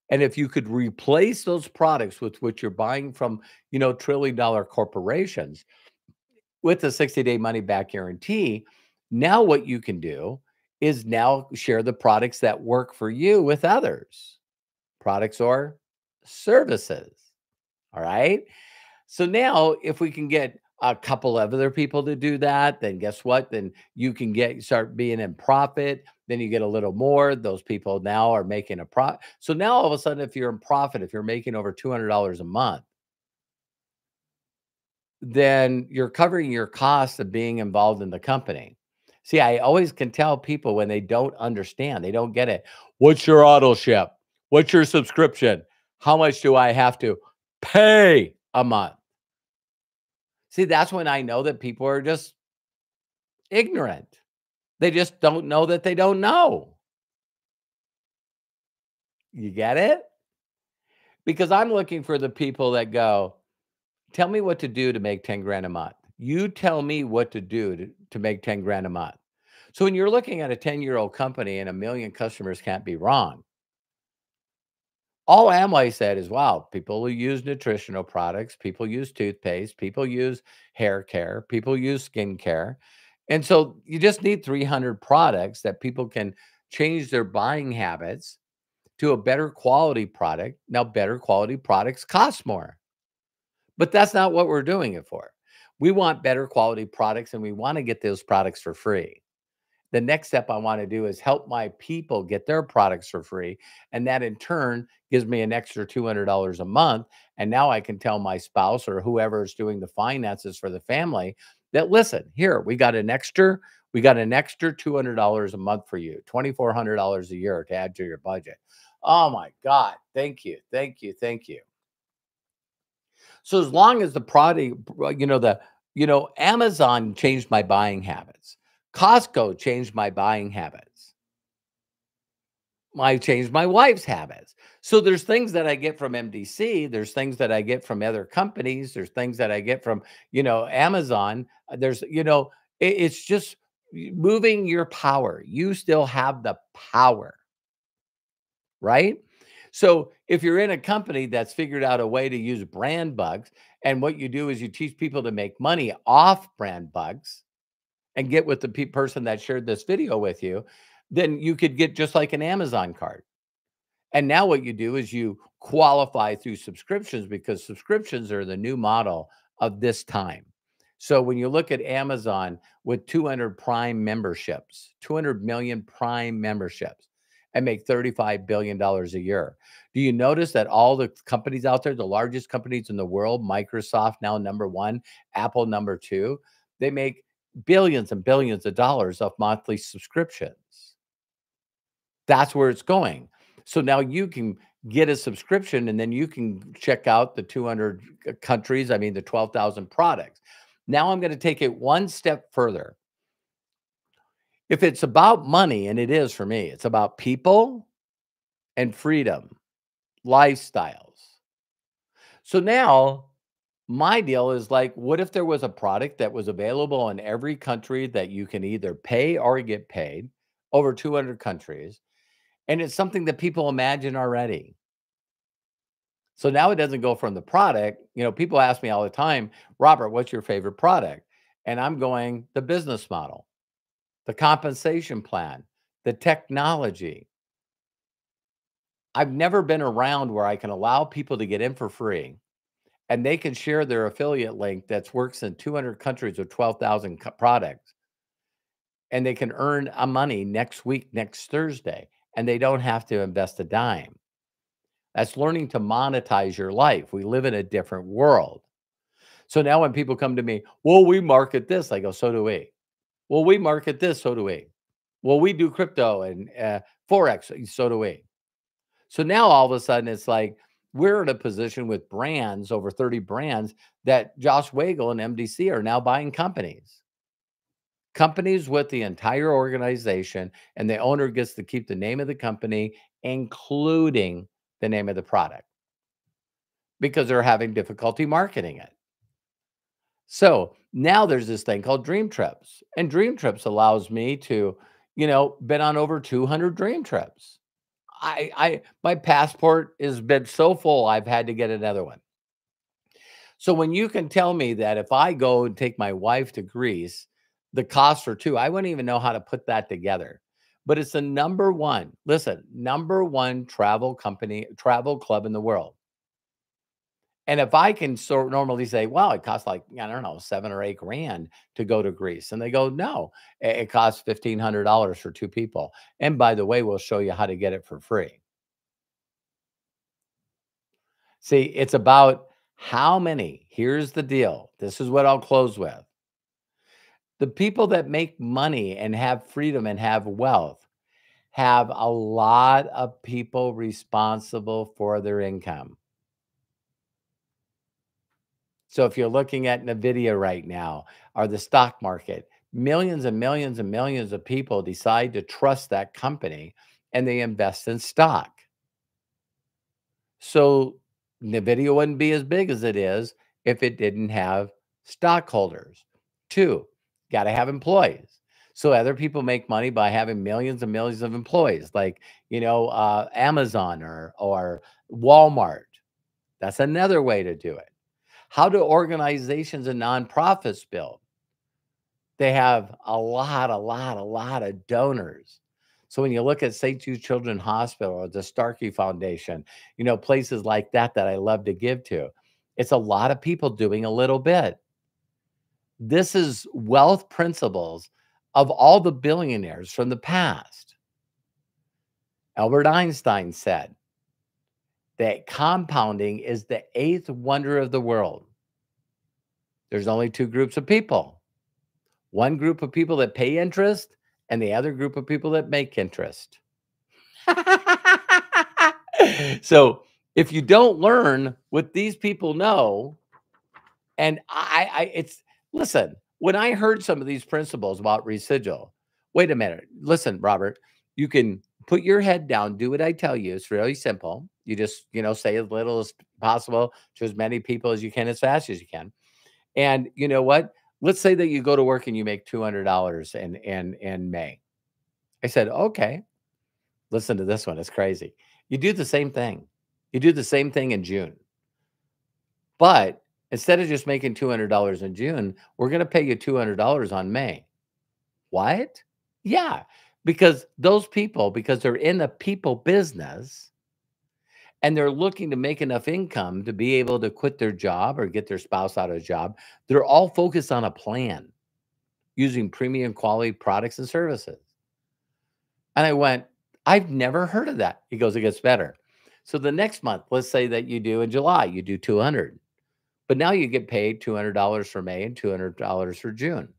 And if you could replace those products with what you're buying from, trillion-dollar corporations with a 60-day money-back guarantee, now what you can do is now share the products that work for you with others, products or services. All right. So now if we can get a couple of other people to do that, then guess what? Then you can start being in profit. Then you get a little more. Those people now are making a profit. So now all of a sudden, if you're in profit, if you're making over $200 a month, then you're covering your costs of being involved in the company. See, I always can tell people when they don't understand, they don't get it. What's your auto ship? What's your subscription? How much do I have to pay a month? See, that's when I know that people are just ignorant. They just don't know that they don't know. You get it? Because I'm looking for the people that go, tell me what to do to make 10 grand a month. You tell me what to do to make 10 grand a month. So when you're looking at a 10-year-old company and a million customers can't be wrong, all Amway said is, wow, people who use nutritional products, people use toothpaste, people use hair care, people use skin care. And so you just need 300 products that people can change their buying habits to a better quality product. Now, better quality products cost more, but that's not what we're doing it for. We want better quality products and we want to get those products for free. The next step I want to do is help my people get their products for free. And that in turn gives me an extra $200 a month. And now I can tell my spouse or whoever is doing the finances for the family that, listen, here, we got an extra $200 a month for you, $2,400 a year to add to your budget. Oh my God. Thank you. Thank you. Thank you. So as long as the product, Amazon changed my buying habits. Costco changed my buying habits. I changed my wife's habits. So there's things that I get from MDC. There's things that I get from other companies. There's things that I get from, Amazon. It's just moving your power. You still have the power, right? So if you're in a company that's figured out a way to use brand bugs, and what you do is you teach people to make money off brand bugs and get with the person that shared this video with you, then you could get just like an Amazon card. And now what you do is you qualify through subscriptions because subscriptions are the new model of this time. So when you look at Amazon with 200 Prime memberships, 200 million Prime memberships, and make $35 billion a year. Do you notice that all the companies out there, the largest companies in the world, Microsoft now number one, Apple number two, they make billions and billions of dollars off monthly subscriptions. That's where it's going. So now you can get a subscription and then you can check out the 200 countries, the 12,000 products. Now I'm going to take it one step further. If it's about money, and it is for me, it's about people and freedom, lifestyles. So now my deal is like, what if there was a product that was available in every country that you can either pay or get paid, over 200 countries, and it's something that people imagine already. So now it doesn't go from the product. People ask me all the time, Robert, what's your favorite product? And I'm going, the business model, the compensation plan, the technology. I've never been around where I can allow people to get in for free and they can share their affiliate link that works in 200 countries with 12,000 products. And they can earn a money next week, next Thursday, and they don't have to invest a dime. That's learning to monetize your life. We live in a different world. So now when people come to me, well, we market this, I go, so do we. Well, we market this, so do we. Well, we do crypto and Forex, so do we. So now all of a sudden it's like we're in a position with brands, over 30 brands, that Josh Wagle and MDC are now buying companies. Companies with the entire organization, and the owner gets to keep the name of the company, including the name of the product, because they're having difficulty marketing it. So now there's this thing called Dream Trips, and Dream Trips allows me to, been on over 200 dream trips. My passport has been so full, I've had to get another one. So when you can tell me that if I go and take my wife to Greece, the cost for two, I wouldn't even know how to put that together. But it's the number one, listen, number one travel club in the world. And if I can sort normally say, well, it costs like, I don't know, 7 or 8 grand to go to Greece. And they go, no, it costs $1,500 for two people. And by the way, we'll show you how to get it for free. See, it's about how many. Here's the deal. This is what I'll close with. The people that make money and have freedom and have wealth have a lot of people responsible for their income. So if you're looking at Nvidia right now or the stock market, millions and millions and millions of people decide to trust that company and they invest in stock. So Nvidia wouldn't be as big as it is if it didn't have stockholders. Two, got to have employees. So other people make money by having millions and millions of employees, like Amazon or Walmart. That's another way to do it. How do organizations and nonprofits build? They have a lot of donors. So when you look at St. Jude Children's Hospital or the Starkey Foundation, places like that that I love to give to, it's a lot of people doing a little bit. This is wealth principles of all the billionaires from the past. Albert Einstein said that compounding is the eighth wonder of the world. There's only two groups of people. One group of people that pay interest and the other group of people that make interest. So if you don't learn what these people know, and it's listen, when I heard some of these principles about residual, wait a minute, listen, Robert, you can put your head down, do what I tell you. It's really simple. You just, say as little as possible to as many people as you can, as fast as you can. And you know what? Let's say that you go to work and you make $200 in May. I said, okay, listen to this one. It's crazy. You do the same thing. You do the same thing in June. But instead of just making $200 in June, we're going to pay you $200 on May. What? Yeah, because those people, because they're in the people business and they're looking to make enough income to be able to quit their job or get their spouse out of a job, they're all focused on a plan using premium quality products and services. And I went, I've never heard of that. He goes, it gets better. So the next month, let's say that you do in July, you do 200, but now you get paid $200 for May and $200 for June.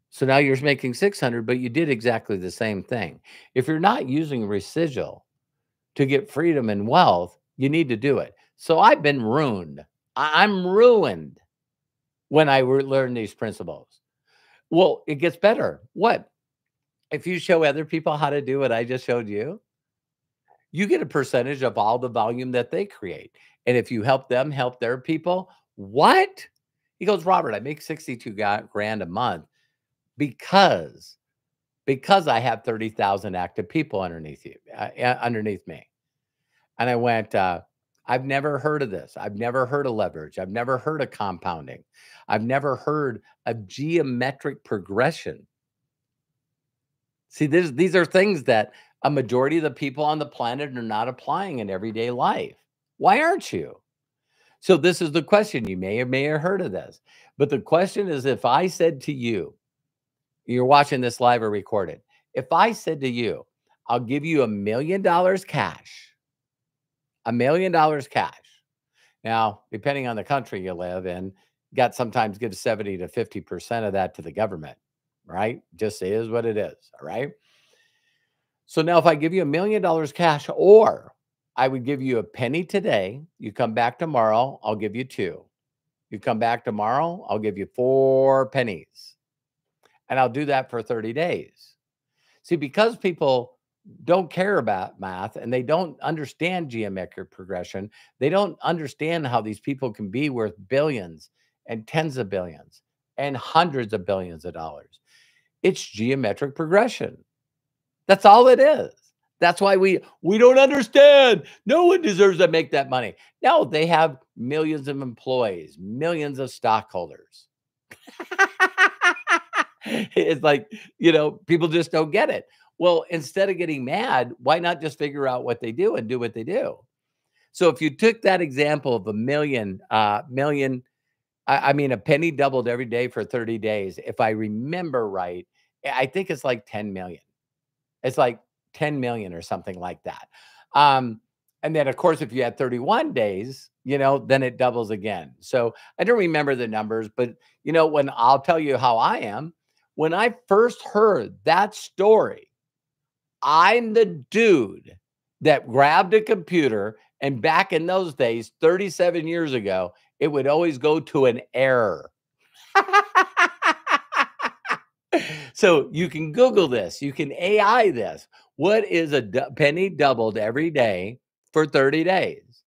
So now you're making 600, but you did exactly the same thing. If you're not using residual to get freedom and wealth, you need to do it. So I've been ruined. I'm ruined when I learn these principles. Well, it gets better. What? If you show other people how to do what I just showed you, you get a percentage of all the volume that they create. And if you help them help their people, what? He goes, Robert, I make 62 grand a month because I have 30,000 active people underneath me. And I went, I've never heard of this. I've never heard of leverage. I've never heard of compounding. I've never heard of geometric progression. See, these are things that a majority of the people on the planet are not applying in everyday life. Why aren't you? So this is the question. You may or may have heard of this. But the question is, if I said to you, you're watching this live or recorded, if I said to you, I'll give you $1 million cash, $1 million cash. Now, depending on the country you live in, got sometimes give 70 to 50% of that to the government, right? Just is what it is. All right. So now if I give you $1 million cash, or I would give you a penny today, you come back tomorrow, I'll give you two. You come back tomorrow, I'll give you 4 pennies. And I'll do that for 30 days. See, because people don't care about math and they don't understand geometric progression, they don't understand how these people can be worth billions and tens of billions and hundreds of billions of dollars. It's geometric progression. That's all it is. That's why we don't understand. No one deserves to make that money. No, they have millions of employees, millions of stockholders. It's like, people just don't get it. Well, instead of getting mad, why not just figure out what they do and do what they do? So if you took that example of a a penny doubled every day for 30 days. If I remember right, I think it's like 10 million. It's like 10 million or something like that. And then, of course, if you had 31 days, then it doubles again. So I don't remember the numbers, but, when I'll tell you how I am, when I first heard that story, I'm the dude that grabbed a computer, and back in those days, 37 years ago, it would always go to an error. So you can Google this. You can AI this. What is a penny doubled every day for 30 days?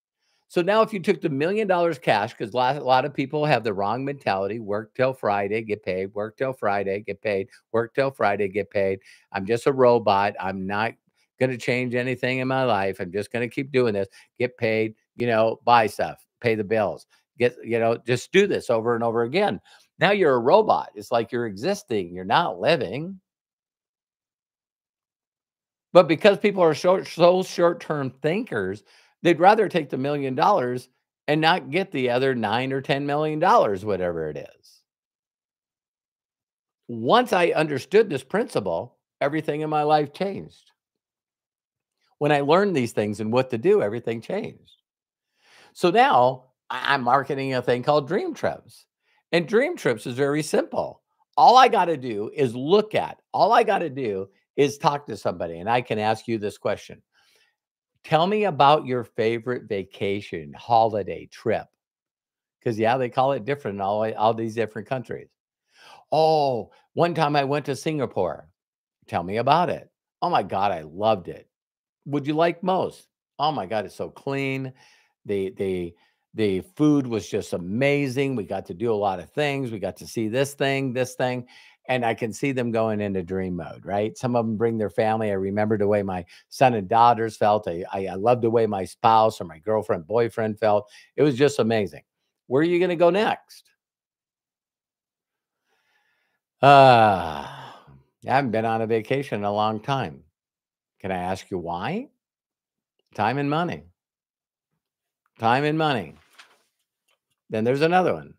So now if you took the $1 million cash, because a lot of people have the wrong mentality, work till Friday, get paid, work till Friday, get paid, work till Friday, get paid. I'm just a robot. I'm not going to change anything in my life. I'm just going to keep doing this, get paid, buy stuff, pay the bills, just do this over and over again. Now you're a robot. It's like you're existing. You're not living. But because people are so short-term thinkers, they'd rather take the $1 million and not get the other $9 or $10 million, whatever it is. Once I understood this principle, everything in my life changed. When I learned these things and what to do, everything changed. So now I'm marketing a thing called Dream Trips. And Dream Trips is very simple. All I got to do is talk to somebody. And I can ask you this question. Tell me about your favorite vacation, holiday trip. Because, they call it different in all these different countries. Oh, one time I went to Singapore. Tell me about it. Oh, my God, I loved it. Would you like most? Oh, my God, it's so clean. The food was just amazing. We got to do a lot of things. We got to see this thing, and I can see them going into dream mode, right? Some of them bring their family. I remember the way my son and daughters felt. I loved the way my spouse or my girlfriend, boyfriend felt. It was just amazing. Where are you going to go next? I haven't been on a vacation in a long time. Can I ask you why? Time and money. Time and money. Then there's another one.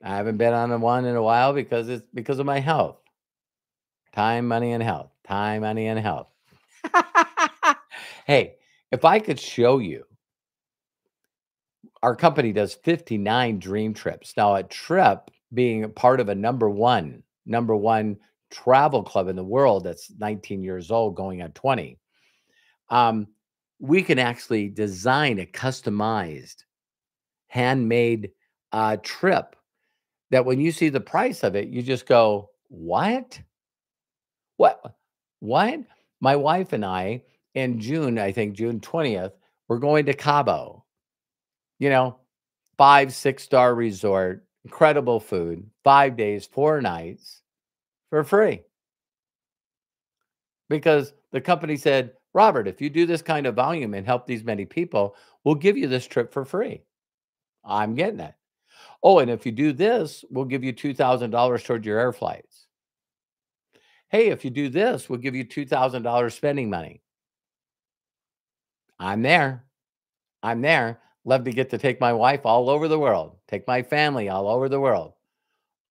I haven't been on one in a while because it's because of my health. Time, money, and health. Time, money, and health. Hey, if I could show you, our company does 59 dream trips. Now, a trip being a part of a number one travel club in the world that's 19 years old going on 20. We can actually design a customized, handmade trip that when you see the price of it, you just go, what? What? What? My wife and I, in June, I think June 20th, we're going to Cabo. 5-6-star resort, incredible food, 5 days, 4 nights for free. Because the company said, Robert, if you do this kind of volume and help these many people, we'll give you this trip for free. I'm getting it. Oh, and if you do this, we'll give you $2,000 toward your air flights. Hey, if you do this, we'll give you $2,000 spending money. I'm there. Love to get to take my wife all over the world, take my family all over the world.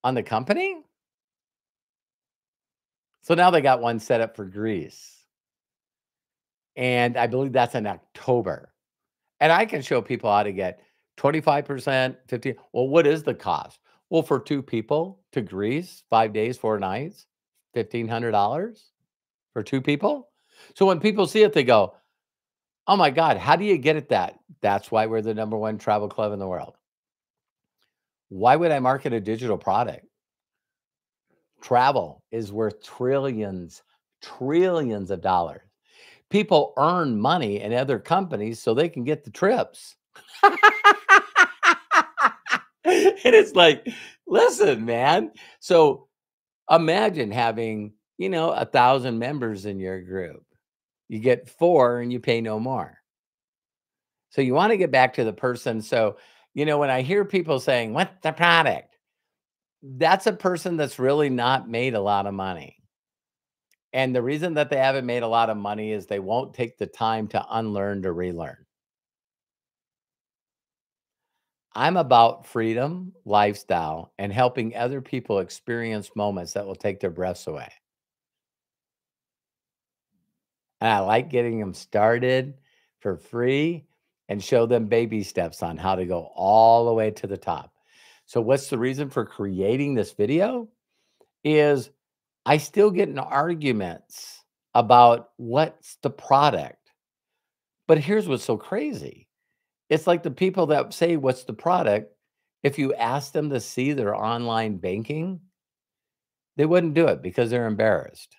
On the company? So now they got one set up for Greece. And I believe that's in October. And I can show people how to get 25%, 50. Well, what is the cost? Well, for 2 people to Greece, 5 days, 4 nights, $1,500 for 2 people. So when people see it, they go, oh my God, how do you get at that? That's why we're the number one travel club in the world. Why would I market a digital product? Travel is worth trillions of dollars. People earn money in other companies so they can get the trips. And it's like, listen, man. So imagine having, 1,000 members in your group. You get 4 and you pay no more. So you want to get back to the person. So, when I hear people saying, "What's the product?" That's a person that's really not made a lot of money. And the reason that they haven't made a lot of money is they won't take the time to unlearn to relearn. I'm about freedom, lifestyle, and helping other people experience moments that will take their breaths away. And I like getting them started for free and show them baby steps on how to go all the way to the top. So what's the reason for creating this video? Is I still get in arguments about what's the product. But here's what's so crazy. It's like the people that say, "What's the product?" If you ask them to see their online banking, they wouldn't do it because they're embarrassed.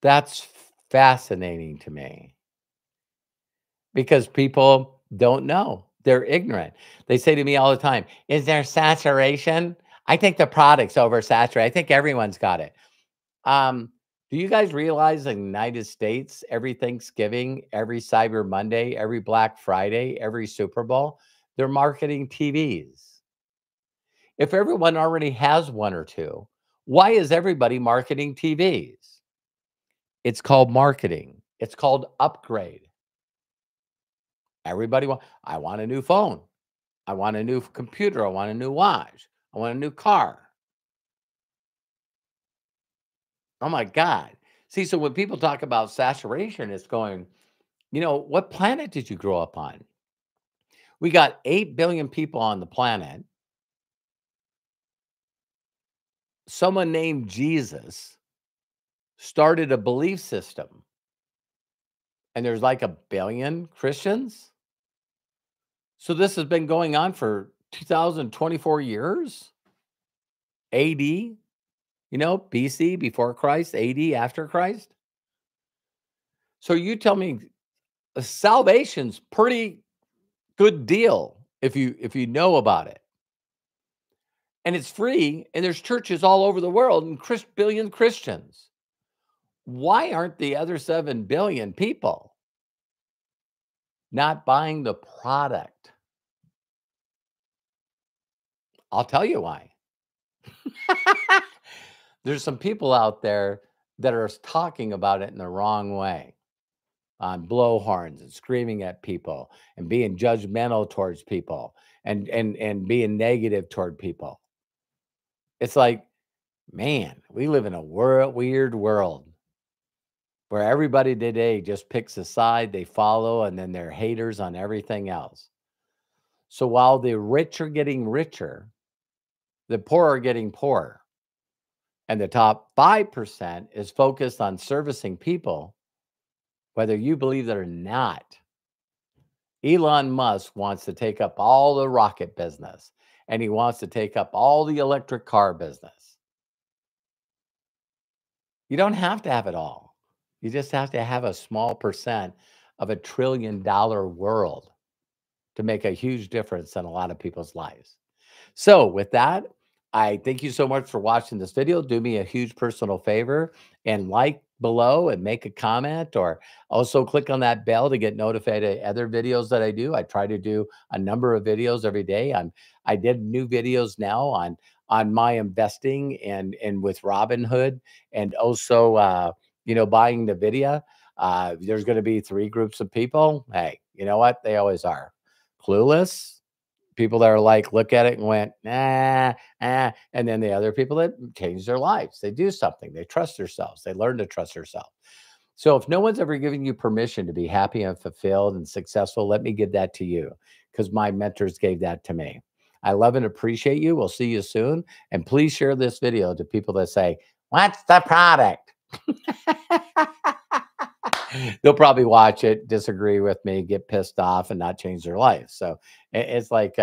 That's fascinating to me because people don't know. They're ignorant. They say to me all the time, "Is there saturation?" I think the product's oversaturated. I think everyone's got it. Um, do you guys realize in the United States, every Thanksgiving, every Cyber Monday, every Black Friday, every Super Bowl, they're marketing TVs? If everyone already has one or two, why is everybody marketing TVs? It's called marketing. It's called upgrade. I want a new phone. I want a new computer. I want a new watch. I want a new car. Oh my God. See, so when people talk about saturation, it's going, what planet did you grow up on? We got 8 billion people on the planet. Someone named Jesus started a belief system, and there's like a billion Christians. So this has been going on for 2024 years, AD, BC, before Christ, AD, after Christ. So you tell me salvation's pretty good deal if you know about it. And it's free, and there's churches all over the world and billion Christians. Why aren't the other 7 billion people not buying the product? I'll tell you why. There's some people out there that are talking about it in the wrong way, on blowhorns and screaming at people and being judgmental towards people and being negative toward people. It's like, man, we live in a weird world where everybody today just picks a side they follow, and then they're haters on everything else. So while the rich are getting richer, the poor are getting poorer. And the top 5% is focused on servicing people, whether you believe it or not. Elon Musk wants to take up all the rocket business, and he wants to take up all the electric car business. You don't have to have it all. You just have to have a small percent of $1 trillion world to make a huge difference in a lot of people's lives. So with that, I thank you so much for watching this video. Do me a huge personal favor and like below and make a comment, or also click on that bell to get notified of other videos that I do. I try to do a number of videos every day. I did new videos now on my investing and with Robinhood, and also buying the video. There's going to be 3 groups of people. Hey, you know what? They always are. Clueless, people that are like, look at it and went, nah, and then the other people that change their lives. They do something. They trust themselves. They learn to trust themselves. So if no one's ever given you permission to be happy and fulfilled and successful, let me give that to you, because my mentors gave that to me. I love and appreciate you. We'll see you soon. And please share this video to people that say, what's the product? They'll probably watch it, disagree with me, get pissed off, and not change their life. So it's like,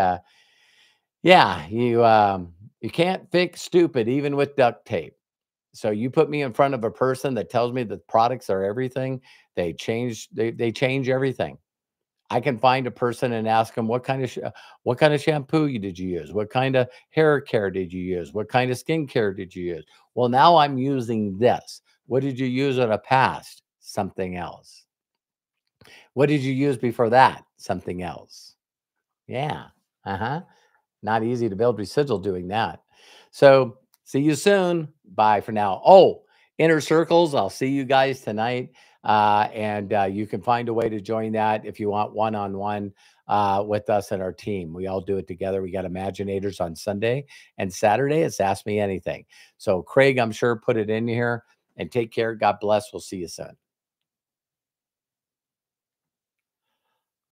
yeah, you can't fix stupid even with duct tape. So you put me in front of a person that tells me that products are everything, they change everything. I can find a person and ask them what kind of shampoo did you use? What kind of hair care did you use? What kind of skincare did you use? Well, now I'm using this. What did you use in the past? Something else. What did you use before that? Something else. Yeah. Uh-huh. Not easy to build residual doing that. So see you soon. Bye for now. Oh, inner circles. I'll see you guys tonight. And you can find a way to join that if you want one-on-one with us and our team. We all do it together. We got Imaginators on Sunday and Saturday. It's Ask Me Anything. So Craig, I'm sure, put it in here, and take care. God bless. We'll see you soon.